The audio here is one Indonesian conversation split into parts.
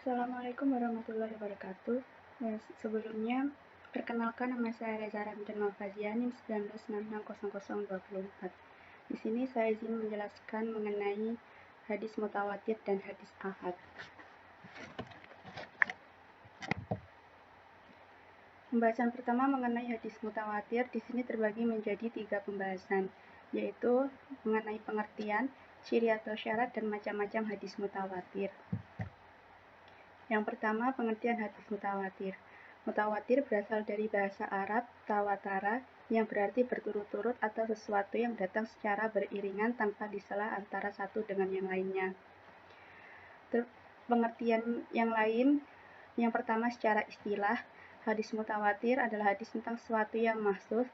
Assalamualaikum warahmatullahi wabarakatuh. Sebelumnya, perkenalkan nama saya Reza Ramdan Malfazian, NIM 19660024. Di sini saya izin menjelaskan mengenai hadis mutawatir dan hadis ahad. Pembahasan pertama mengenai hadis mutawatir di sini terbagi menjadi 3 pembahasan, yaitu mengenai pengertian, ciri atau syarat, dan macam-macam hadis mutawatir. Yang pertama, pengertian hadis mutawatir. Mutawatir berasal dari bahasa Arab tawatara, yang berarti berturut-turut atau sesuatu yang datang secara beriringan tanpa disela antara satu dengan yang lainnya. Pengertian yang lain, yang pertama secara istilah, hadis mutawatir adalah hadis tentang sesuatu yang mahsus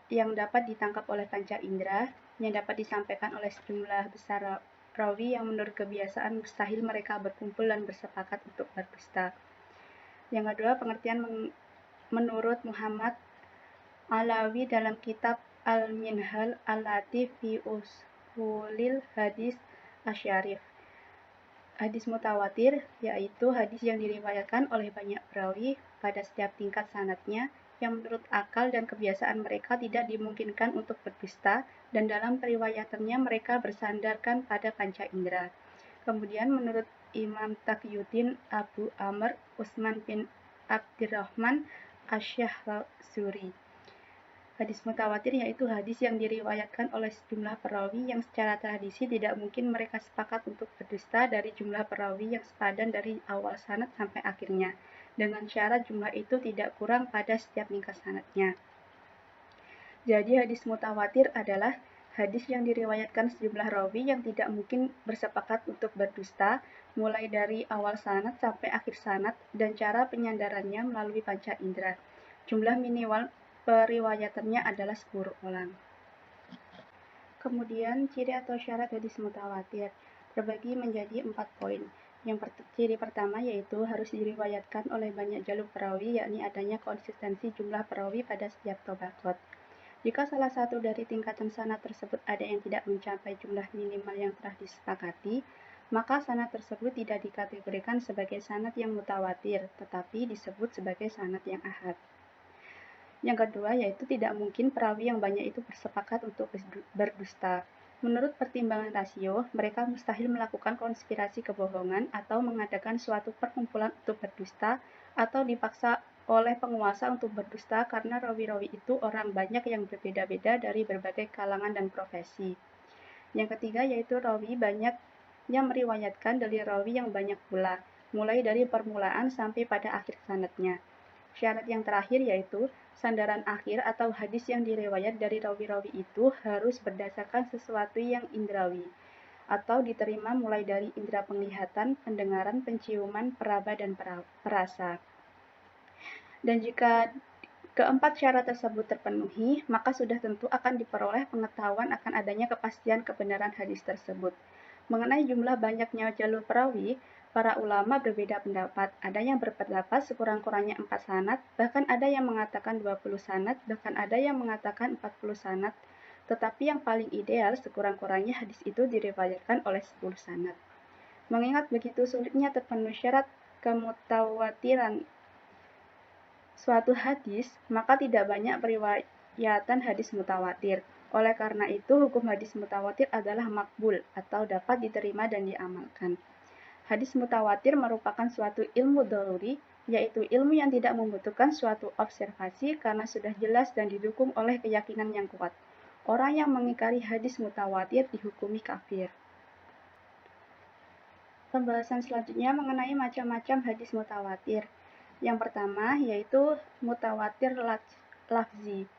yang dapat ditangkap oleh panca indera, yang dapat disampaikan oleh sejumlah besar rawi yang menurut kebiasaan mustahil mereka berkumpul dan bersepakat untuk berdusta. Yang kedua, pengertian menurut Muhammad Alawi dalam kitab Al-Minhal Al-Latif fi Usulil Hadis Asyarif. Hadis mutawatir yaitu hadis yang diriwayatkan oleh banyak perawi pada setiap tingkat sanadnya, yang menurut akal dan kebiasaan mereka tidak dimungkinkan untuk berdusta, dan dalam periwayatannya mereka bersandarkan pada panca indera. Kemudian menurut Imam Taqiyuddin Abu Amr Utsman bin Abdirrahman Asy-Syahrazuri, hadis mutawatir yaitu hadis yang diriwayatkan oleh sejumlah perawi yang secara tradisi tidak mungkin mereka sepakat untuk berdusta dari jumlah perawi yang sepadan dari awal sanad sampai akhirnya, dengan syarat jumlah itu tidak kurang pada setiap tingkat sanadnya. Jadi hadis mutawatir adalah hadis yang diriwayatkan sejumlah rawi yang tidak mungkin bersepakat untuk berdusta, mulai dari awal sanad sampai akhir sanad, dan cara penyandarannya melalui panca indera. Jumlah minimal periwayatannya adalah 10 orang. Kemudian ciri atau syarat hadis mutawatir terbagi menjadi 4 poin. Ciri pertama yaitu harus diriwayatkan oleh banyak jalur perawi, yakni adanya konsistensi jumlah perawi pada setiap tabaqat. Jika salah satu dari tingkatan sanad tersebut ada yang tidak mencapai jumlah minimal yang telah disepakati, maka sanad tersebut tidak dikategorikan sebagai sanad yang mutawatir, tetapi disebut sebagai sanad yang ahad. Yang kedua yaitu tidak mungkin perawi yang banyak itu bersepakat untuk berdusta. Menurut pertimbangan rasio, mereka mustahil melakukan konspirasi kebohongan atau mengadakan suatu perkumpulan untuk berdusta, atau dipaksa oleh penguasa untuk berdusta karena rawi-rawi itu orang banyak yang berbeda-beda dari berbagai kalangan dan profesi. Yang ketiga yaitu rawi banyak yang meriwayatkan dari rawi yang banyak pula, mulai dari permulaan sampai pada akhir sanadnya. Syarat yang terakhir yaitu sandaran akhir atau hadis yang diriwayat dari rawi-rawi itu harus berdasarkan sesuatu yang indrawi, atau diterima mulai dari indera penglihatan, pendengaran, penciuman, peraba, dan perasa. Dan jika keempat syarat tersebut terpenuhi, maka sudah tentu akan diperoleh pengetahuan akan adanya kepastian kebenaran hadis tersebut. Mengenai jumlah banyaknya jalur perawi, para ulama berbeda pendapat. Ada yang berpendapat sekurang-kurangnya 4 sanad, bahkan ada yang mengatakan 20 sanad, bahkan ada yang mengatakan 40 sanad. Tetapi yang paling ideal sekurang-kurangnya hadis itu diriwayatkan oleh 10 sanad. Mengingat begitu sulitnya terpenuhi syarat kemutawatiran suatu hadis, maka tidak banyak periwayatan hadis mutawatir. Oleh karena itu, hukum hadis mutawatir adalah makbul atau dapat diterima dan diamalkan. Hadis mutawatir merupakan suatu ilmu daruri, yaitu ilmu yang tidak membutuhkan suatu observasi karena sudah jelas dan didukung oleh keyakinan yang kuat. Orang yang mengingkari hadis mutawatir dihukumi kafir. Pembahasan selanjutnya mengenai macam-macam hadis mutawatir. Yang pertama yaitu mutawatir lafzi,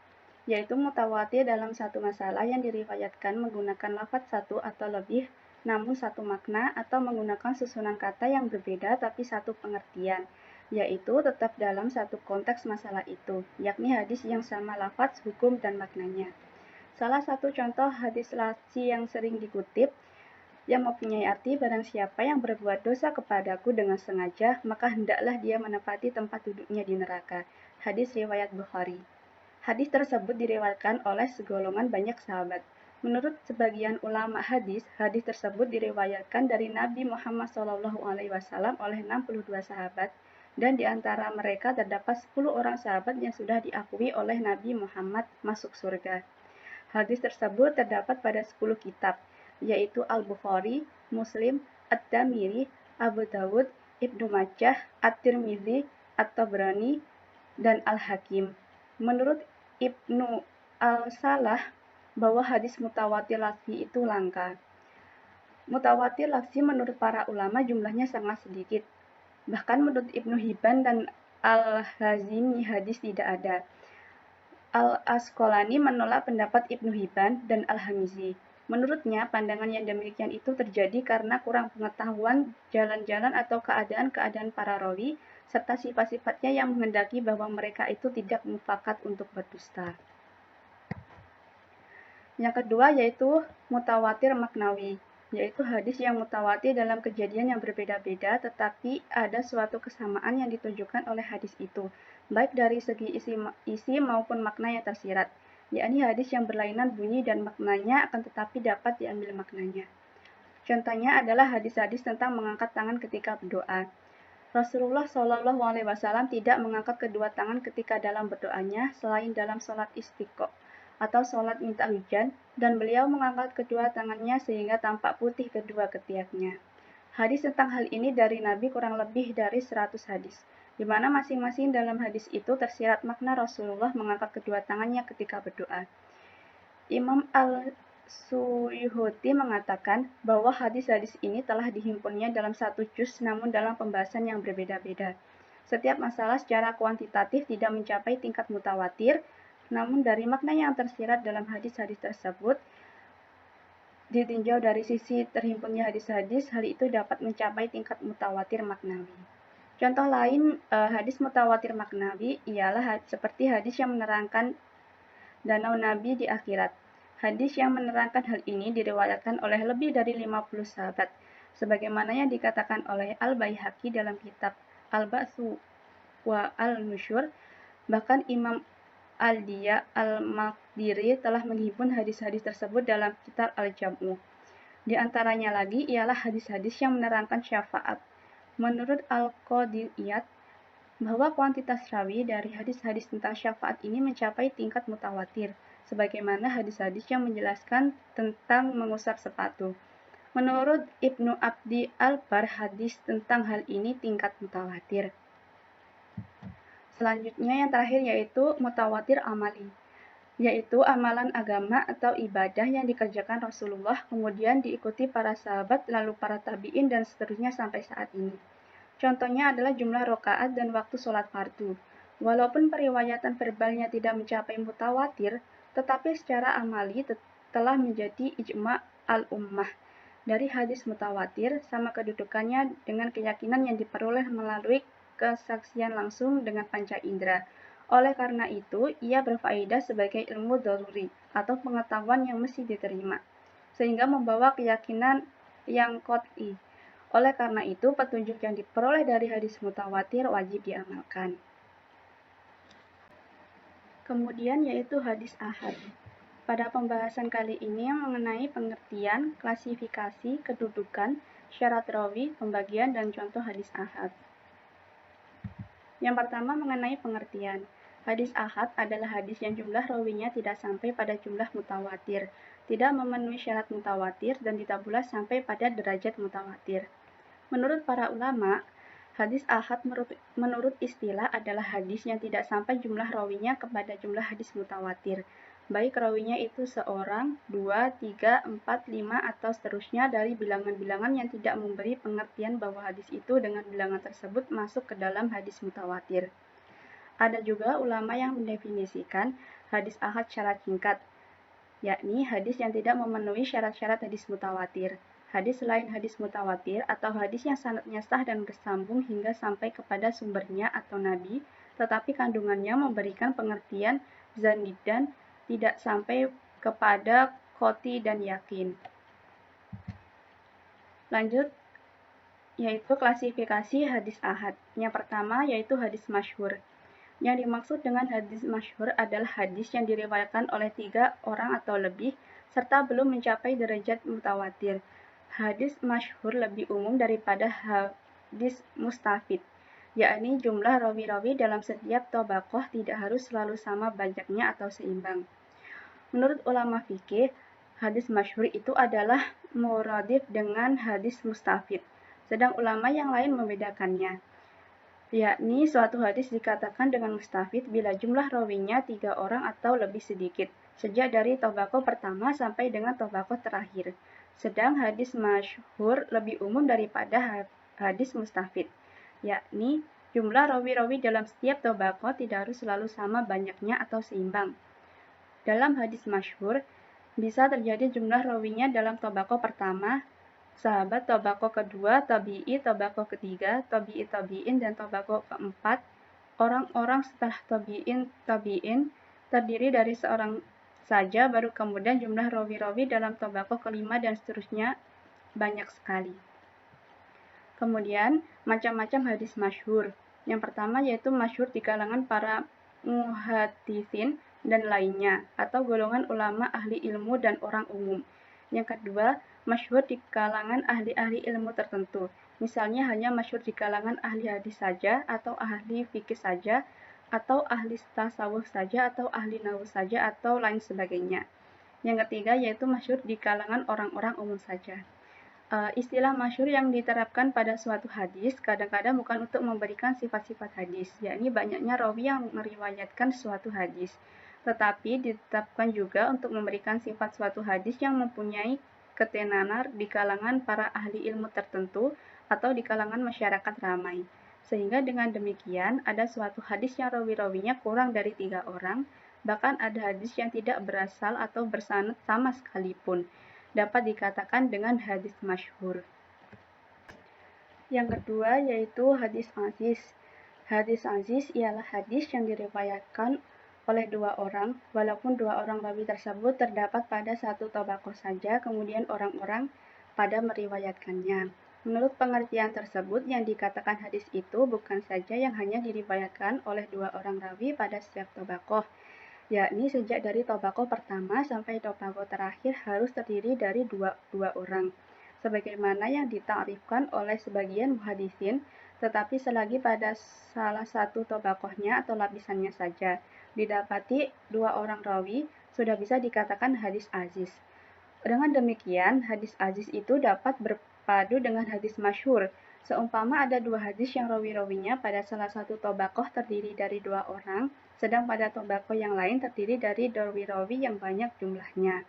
yaitu mutawatir dalam satu masalah yang diriwayatkan menggunakan lafaz satu atau lebih namun satu makna, atau menggunakan susunan kata yang berbeda tapi satu pengertian, yaitu tetap dalam satu konteks masalah itu, yakni hadis yang sama lafaz, hukum, dan maknanya. Salah satu contoh hadis lafzi yang sering dikutip yang mempunyai arti barang siapa yang berbuat dosa kepadaku dengan sengaja, maka hendaklah dia menepati tempat duduknya di neraka. Hadis riwayat Bukhari. Hadis tersebut diriwayatkan oleh segolongan banyak sahabat. Menurut sebagian ulama hadis, hadis tersebut diriwayatkan dari Nabi Muhammad SAW oleh 62 sahabat, dan di antara mereka terdapat 10 orang sahabat yang sudah diakui oleh Nabi Muhammad masuk surga. Hadis tersebut terdapat pada 10 kitab, yaitu Al-Bukhari, Muslim, At-Tirmidzi, Abu Dawud, Ibnu Majah, At-Tirmidzi, At-Tabrani, dan Al-Hakim. Menurut Ibnu Al-Salah, bahwa hadis mutawatir lafzi itu langka. Mutawatir lafzi menurut para ulama jumlahnya sangat sedikit. Bahkan menurut Ibnu Hibban dan Al-Hazimi hadis tidak ada. Al-Asqalani menolak pendapat Ibnu Hibban dan Al-Hamizi. Menurutnya, pandangan yang demikian itu terjadi karena kurang pengetahuan jalan-jalan atau keadaan-keadaan para rawi, serta sifat-sifatnya yang menghendaki bahwa mereka itu tidak mufakat untuk berdusta. Yang kedua yaitu mutawatir maknawi, yaitu hadis yang mutawatir dalam kejadian yang berbeda-beda tetapi ada suatu kesamaan yang ditunjukkan oleh hadis itu, baik dari segi isi maupun makna yang tersirat, yakni hadis yang berlainan bunyi dan maknanya akan tetapi dapat diambil maknanya. Contohnya adalah hadis-hadis tentang mengangkat tangan ketika berdoa. Rasulullah SAW tidak mengangkat kedua tangan ketika dalam berdoanya selain dalam sholat istiqo atau sholat minta hujan, dan beliau mengangkat kedua tangannya sehingga tampak putih kedua ketiaknya. Hadis tentang hal ini dari Nabi kurang lebih dari 100 hadis, di mana masing-masing dalam hadis itu tersirat makna Rasulullah mengangkat kedua tangannya ketika berdoa. Imam Al-Suyuti mengatakan bahwa hadis-hadis ini telah dihimpunnya dalam satu juz namun dalam pembahasan yang berbeda-beda. Setiap masalah secara kuantitatif tidak mencapai tingkat mutawatir, namun dari makna yang tersirat dalam hadis-hadis tersebut, ditinjau dari sisi terhimpunnya hadis-hadis, hal itu dapat mencapai tingkat mutawatir maknawi. Contoh lain hadis mutawatir maknawi ialah seperti hadis yang menerangkan danau Nabi di akhirat. Hadis yang menerangkan hal ini diriwayatkan oleh lebih dari 50 sahabat, sebagaimana yang dikatakan oleh Al-Baihaqi dalam kitab Al-Ba'tsu wa Al-Nusyur. Bahkan Imam Al-Diya Al-Maqdiri telah menghimpun hadis-hadis tersebut dalam kitab Al-Jam'u. Di antaranya lagi ialah hadis-hadis yang menerangkan syafaat. Menurut Al-Qadiyat, bahwa kuantitas rawi dari hadis-hadis tentang syafaat ini mencapai tingkat mutawatir, sebagaimana hadis-hadis yang menjelaskan tentang mengusap sepatu. Menurut Ibnu Abdi Al-Bar, hadis tentang hal ini tingkat mutawatir. Selanjutnya yang terakhir yaitu mutawatir amali, yaitu amalan agama atau ibadah yang dikerjakan Rasulullah, kemudian diikuti para sahabat, lalu para tabi'in, dan seterusnya sampai saat ini. Contohnya adalah jumlah rakaat dan waktu sholat fardu. Walaupun periwayatan verbalnya tidak mencapai mutawatir, tetapi secara amali telah menjadi ijma' al-ummah. Dari hadis mutawatir, sama kedudukannya dengan keyakinan yang diperoleh melalui kesaksian langsung dengan panca indera. Oleh karena itu, ia berfaedah sebagai ilmu daruri atau pengetahuan yang mesti diterima, sehingga membawa keyakinan yang qat'i. Oleh karena itu, petunjuk yang diperoleh dari hadis mutawatir wajib diamalkan. Kemudian yaitu hadis ahad. Pada pembahasan kali ini mengenai pengertian, klasifikasi, kedudukan, syarat rawi, pembagian, dan contoh hadis ahad. Yang pertama mengenai pengertian. Hadis ahad adalah hadis yang jumlah rawinya tidak sampai pada jumlah mutawatir, tidak memenuhi syarat mutawatir, dan tidak pula sampai pada derajat mutawatir. Menurut para ulama, hadis ahad menurut istilah adalah hadis yang tidak sampai jumlah rawinya kepada jumlah hadis mutawatir, baik rawinya itu seorang, 2, 3, 4, 5, atau seterusnya dari bilangan-bilangan yang tidak memberi pengertian bahwa hadis itu dengan bilangan tersebut masuk ke dalam hadis mutawatir. Ada juga ulama yang mendefinisikan hadis ahad secara singkat, yakni hadis yang tidak memenuhi syarat-syarat hadis mutawatir. Hadis selain hadis mutawatir atau hadis yang sanadnya sah dan bersambung hingga sampai kepada sumbernya atau nabi, tetapi kandungannya memberikan pengertian zanid dan tidak sampai kepada qati dan yakin. Lanjut, yaitu klasifikasi hadis ahad. Yang pertama yaitu hadis masyhur. Yang dimaksud dengan hadis masyhur adalah hadis yang diriwayatkan oleh 3 orang atau lebih, serta belum mencapai derajat mutawatir. Hadis masyhur lebih umum daripada hadis mustafid, yakni jumlah rawi-rawi dalam setiap tabaqah tidak harus selalu sama banyaknya atau seimbang. Menurut ulama fikih, hadis masyhur itu adalah muradif dengan hadis mustafid, sedang ulama yang lain membedakannya, yakni suatu hadis dikatakan dengan mustafid bila jumlah rawinya 3 orang atau lebih sedikit, sejak dari tabaqah pertama sampai dengan tabaqah terakhir. Sedang hadis masyhur lebih umum daripada hadis mustafid, yakni jumlah rawi-rawi dalam setiap tabaqah tidak harus selalu sama banyaknya atau seimbang. Dalam hadis masyhur, bisa terjadi jumlah rawinya dalam tabaqah pertama, sahabat, tabaqah kedua, tabi'i, tabaqah ketiga, tabi'i tabi'in, dan tabaqah keempat, orang-orang setelah tabi'in, terdiri dari seorang saja, baru kemudian jumlah rawi-rawi dalam tabaqah kelima dan seterusnya banyak sekali. Kemudian, macam-macam hadis masyhur. Yang pertama yaitu masyhur di kalangan para muhaditsin dan lainnya, atau golongan ulama ahli ilmu dan orang umum. Yang kedua, masyhur di kalangan ahli-ahli ilmu tertentu. Misalnya hanya masyhur di kalangan ahli hadis saja, atau ahli fikih saja, atau ahli tasawuf saja, atau ahli nahwu saja, atau lain sebagainya. Yang ketiga yaitu masyhur di kalangan orang-orang umum saja. Istilah masyhur yang diterapkan pada suatu hadis kadang-kadang bukan untuk memberikan sifat-sifat hadis, yakni banyaknya rawi yang meriwayatkan suatu hadis, tetapi ditetapkan juga untuk memberikan sifat suatu hadis yang mempunyai ketenaran di kalangan para ahli ilmu tertentu atau di kalangan masyarakat ramai. Sehingga dengan demikian ada suatu hadis yang rawi-rawinya kurang dari 3 orang, bahkan ada hadis yang tidak berasal atau bersanad sama sekalipun, dapat dikatakan dengan hadis masyhur. Yang kedua yaitu hadis aziz. Hadis aziz ialah hadis yang diriwayatkan oleh 2 orang, walaupun 2 orang rawi tersebut terdapat pada satu tabaqah saja, kemudian orang-orang pada meriwayatkannya. Menurut pengertian tersebut, yang dikatakan hadis itu bukan saja yang hanya diriwayatkan oleh 2 orang rawi pada setiap tabaqah, yakni sejak dari tabaqah pertama sampai tabaqah terakhir harus terdiri dari dua orang, sebagaimana yang ditakrifkan oleh sebagian muhaddisin, tetapi selagi pada salah satu tabaqahnya atau lapisannya saja didapati 2 orang rawi, sudah bisa dikatakan hadis aziz. Dengan demikian, hadis aziz itu dapat berpadu dengan hadis masyhur. Seumpama ada 2 hadis yang rawi-rawinya pada salah satu tabaqah terdiri dari 2 orang, sedang pada tabaqah yang lain terdiri dari rawi-rawi yang banyak jumlahnya.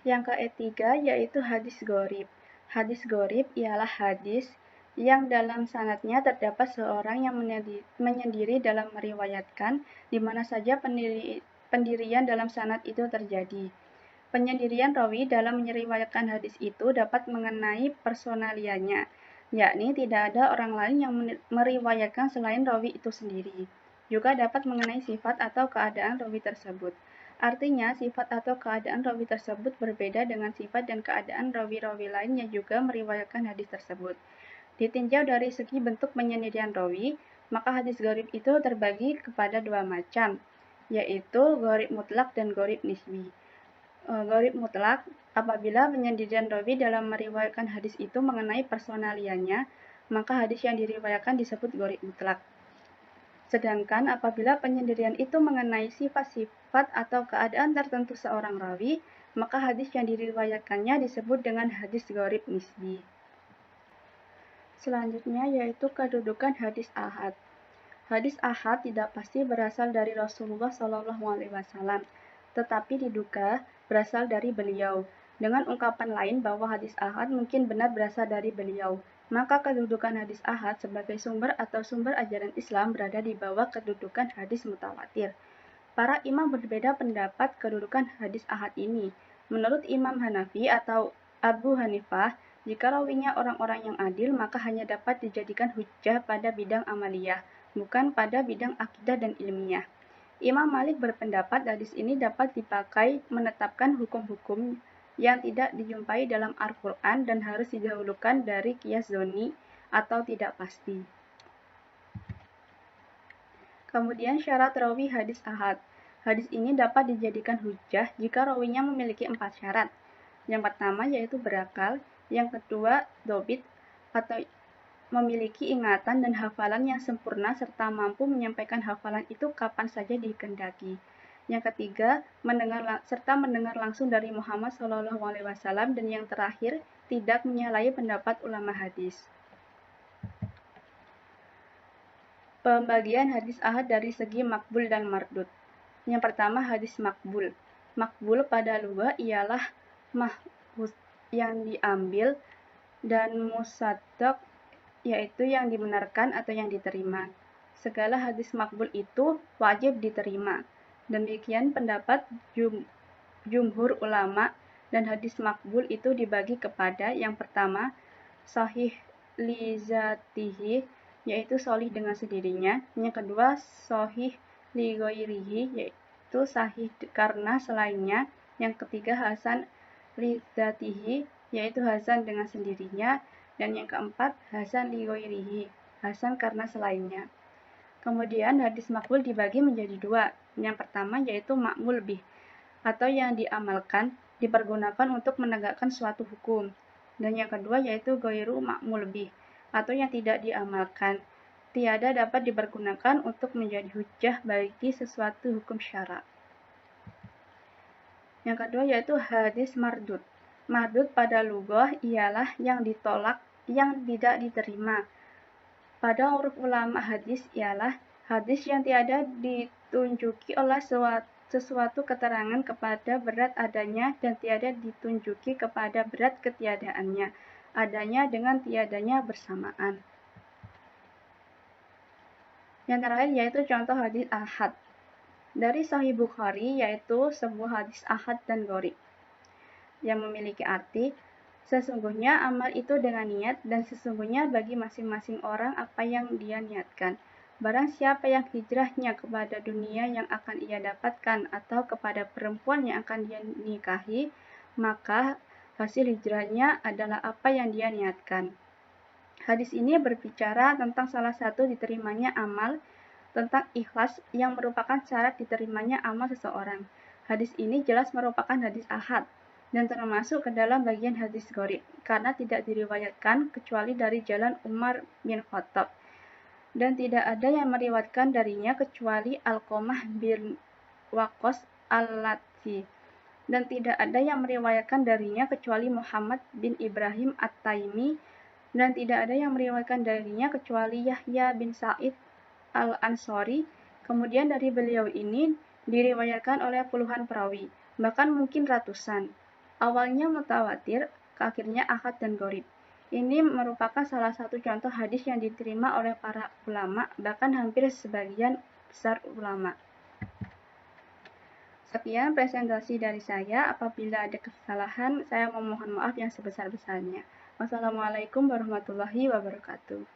Yang ketiga yaitu hadis gharib. Hadis gharib ialah hadis yang dalam sanadnya terdapat seorang yang menyendiri dalam meriwayatkan, di mana saja pendirian dalam sanad itu terjadi. Penyendirian rawi dalam meriwayatkan hadis itu dapat mengenai personalianya, yakni tidak ada orang lain yang meriwayatkan selain rawi itu sendiri. Juga dapat mengenai sifat atau keadaan rawi tersebut. Artinya, sifat atau keadaan rawi tersebut berbeda dengan sifat dan keadaan rawi-rawi lain yang juga meriwayatkan hadis tersebut. Ditinjau dari segi bentuk penyendirian rawi, maka hadis gharib itu terbagi kepada 2 macam, yaitu gharib mutlak dan gharib nisbi. Gharib mutlak, apabila penyendirian rawi dalam meriwayatkan hadis itu mengenai personaliannya, maka hadis yang diriwayatkan disebut gharib mutlak. Sedangkan apabila penyendirian itu mengenai sifat-sifat atau keadaan tertentu seorang rawi, maka hadis yang diriwayatkannya disebut dengan hadis gharib nisbi. Selanjutnya yaitu kedudukan hadis ahad. Hadis ahad tidak pasti berasal dari Rasulullah SAW, tetapi diduga berasal dari beliau. Dengan ungkapan lain bahwa hadis ahad mungkin benar berasal dari beliau, maka kedudukan hadis ahad sebagai sumber atau sumber ajaran Islam berada di bawah kedudukan hadis mutawatir. Para imam berbeda pendapat kedudukan hadis ahad ini. Menurut Imam Hanafi atau Abu Hanifah, jika rawinya orang-orang yang adil, maka hanya dapat dijadikan hujjah pada bidang amaliyah, bukan pada bidang akidah dan ilmiah. Imam Malik berpendapat hadis ini dapat dipakai menetapkan hukum-hukum yang tidak dijumpai dalam Al-Quran dan harus didahulukan dari qiyas dzonni atau tidak pasti. Kemudian syarat rawi hadis ahad. Hadis ini dapat dijadikan hujjah jika rawinya memiliki 4 syarat. Yang pertama yaitu berakal, yang kedua dobit atau memiliki ingatan dan hafalan yang sempurna serta mampu menyampaikan hafalan itu kapan saja dikehendaki. Yang ketiga, mendengar langsung dari Muhammad SAW, dan yang terakhir, tidak menyalahi pendapat ulama hadis. Pembagian hadis ahad dari segi makbul dan mardud. Yang pertama, hadis makbul. Makbul pada lugah ialah mahfuz yang diambil, dan musaddaq yaitu yang dibenarkan atau yang diterima. Segala hadis makbul itu wajib diterima. Demikian pendapat jumhur ulama, dan hadis makbul itu dibagi kepada yang pertama, sahih li zatihi, yaitu sahih dengan sendirinya. Yang kedua, sahih li ghairihi, yaitu sahih karena selainnya. Yang ketiga, hasan li zatihi, yaitu hasan dengan sendirinya. Dan yang keempat, hasan li ghairihi, hasan karena selainnya. Kemudian hadis makbul dibagi menjadi dua. Yang pertama yaitu ma'mul bih, atau yang diamalkan, dipergunakan untuk menegakkan suatu hukum. Dan yang kedua yaitu ghairu ma'mul bih, atau yang tidak diamalkan, tiada dapat dipergunakan untuk menjadi hujjah bagi sesuatu hukum syara. Yang kedua yaitu hadis mardud. Mardud pada lughah ialah yang ditolak, yang tidak diterima. Pada huruf ulama hadis ialah hadis yang tiada ditunjuki oleh sesuatu keterangan kepada berat adanya dan tiada ditunjuki kepada berat ketiadaannya, adanya dengan tiadanya bersamaan. Yang terakhir yaitu contoh hadis ahad. Dari Sahih Bukhari yaitu sebuah hadis ahad dan gharib yang memiliki arti, sesungguhnya amal itu dengan niat, dan sesungguhnya bagi masing-masing orang apa yang dia niatkan. Barang siapa yang hijrahnya kepada dunia yang akan ia dapatkan atau kepada perempuan yang akan dia nikahi, maka hasil hijrahnya adalah apa yang dia niatkan. Hadis ini berbicara tentang salah satu diterimanya amal, tentang ikhlas yang merupakan syarat diterimanya amal seseorang. Hadis ini jelas merupakan hadis ahad dan termasuk ke dalam bagian hadis gharib karena tidak diriwayatkan kecuali dari jalan Umar bin Khattab, dan tidak ada yang meriwayatkan darinya kecuali Alqamah bin Waqqas al-Latsi, dan tidak ada yang meriwayatkan darinya kecuali Muhammad bin Ibrahim at-Taimi, dan tidak ada yang meriwayatkan darinya kecuali Yahya bin Sa'id al-Ansari. Kemudian dari beliau ini diriwayatkan oleh puluhan perawi, bahkan mungkin ratusan. Awalnya mutawatir, akhirnya ahad dan gharib. Ini merupakan salah satu contoh hadis yang diterima oleh para ulama, bahkan hampir sebagian besar ulama. Sekian presentasi dari saya. Apabila ada kesalahan, saya memohon maaf yang sebesar-besarnya. Wassalamualaikum warahmatullahi wabarakatuh.